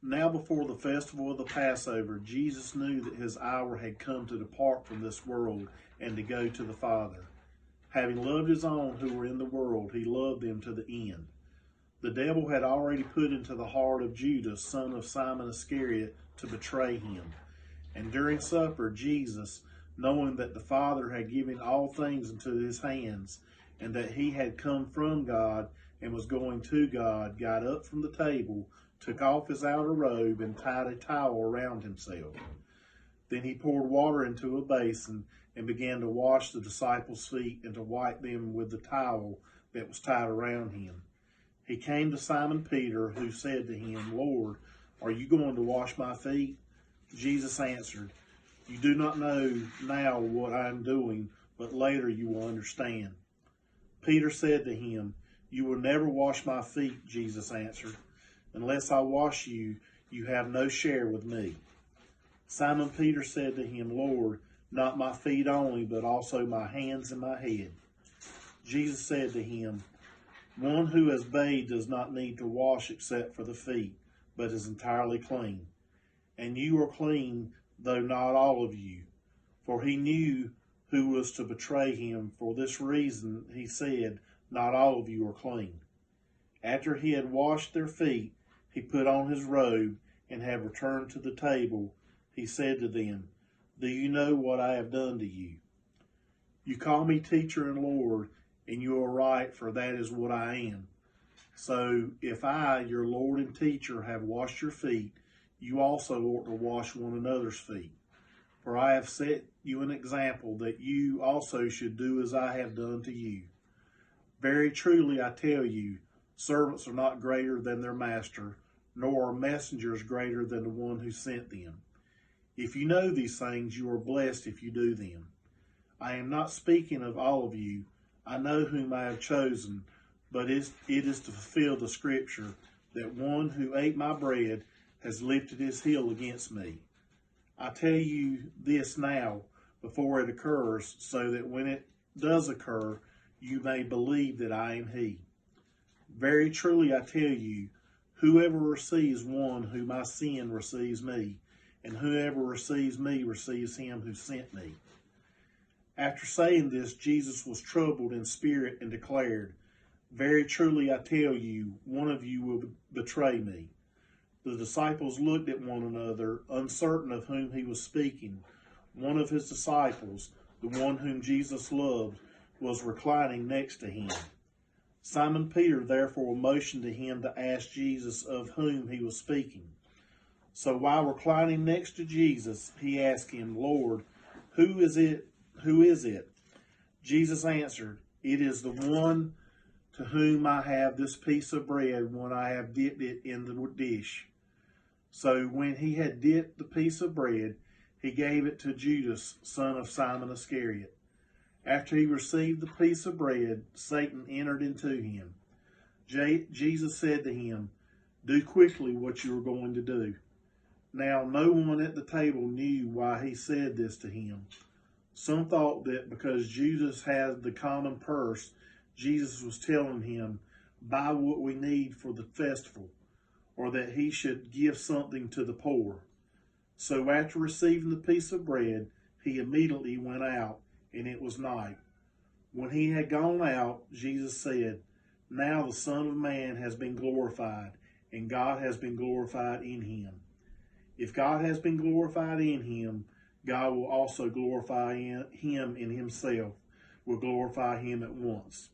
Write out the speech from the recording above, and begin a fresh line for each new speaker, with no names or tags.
Now before the festival of the Passover, Jesus knew that his hour had come to depart from this world and to go to the Father. Having loved his own who were in the world, he loved them to the end. The devil had already put into the heart of Judas, son of Simon Iscariot, to betray him. And during supper, Jesus, knowing that the Father had given all things into his hands, and that he had come from God and was going to God, got up from the table, took off his outer robe, and tied a towel around himself. Then he poured water into a basin and began to wash the disciples' feet and to wipe them with the towel that was tied around him. He came to Simon Peter, who said to him, "Lord, are you going to wash my feet?" Jesus answered, "You do not know now what I am doing, but later you will understand." Peter said to him, "You will never wash my feet," Jesus answered. "Unless I wash you, you have no share with me." Simon Peter said to him, "Lord, not my feet only, but also my hands and my head." Jesus said to him, "One who has bathed does not need to wash except for the feet, but is entirely clean. And you are clean, though not all of you." For he knew who was to betray him. For this reason he said, "Not all of you are clean." After he had washed their feet, he put on his robe, and had returned to the table. He said to them, "Do you know what I have done to you? You call me teacher and Lord, and you are right, for that is what I am. So if I, your Lord and teacher, have washed your feet, you also ought to wash one another's feet. For I have set you an example that you also should do as I have done to you. Very truly I tell you, servants are not greater than their master, nor are messengers greater than the one who sent them. If you know these things, you are blessed if you do them. I am not speaking of all of you. I know whom I have chosen, but it is to fulfill the scripture that one who ate my bread has lifted his heel against me. I tell you this now before it occurs, so that when it does occur, you may believe that I am he. Very truly I tell you, whoever receives one whom I send receives me, and whoever receives me receives him who sent me." After saying this, Jesus was troubled in spirit and declared, "Very truly I tell you, one of you will betray me." The disciples looked at one another, uncertain of whom he was speaking. One of his disciples, the one whom Jesus loved, was reclining next to him. Simon Peter therefore motioned to him to ask Jesus of whom he was speaking. So while reclining next to Jesus, he asked him, "Lord, who is it? Jesus answered, "It is the one to whom I have this piece of bread when I have dipped it in the dish." So when he had dipped the piece of bread, he gave it to Judas, son of Simon Iscariot. After he received the piece of bread, Satan entered into him. Jesus said to him, "Do quickly what you are going to do." Now no one at the table knew why he said this to him. Some thought that because Judas had the common purse, Jesus was telling him, "Buy what we need for the festival," or that he should give something to the poor. So after receiving the piece of bread, he immediately went out, and it was night. When he had gone out, Jesus said, "Now the Son of Man has been glorified, and God has been glorified in him. If God has been glorified in him, God will also glorify him in himself, will glorify him at once.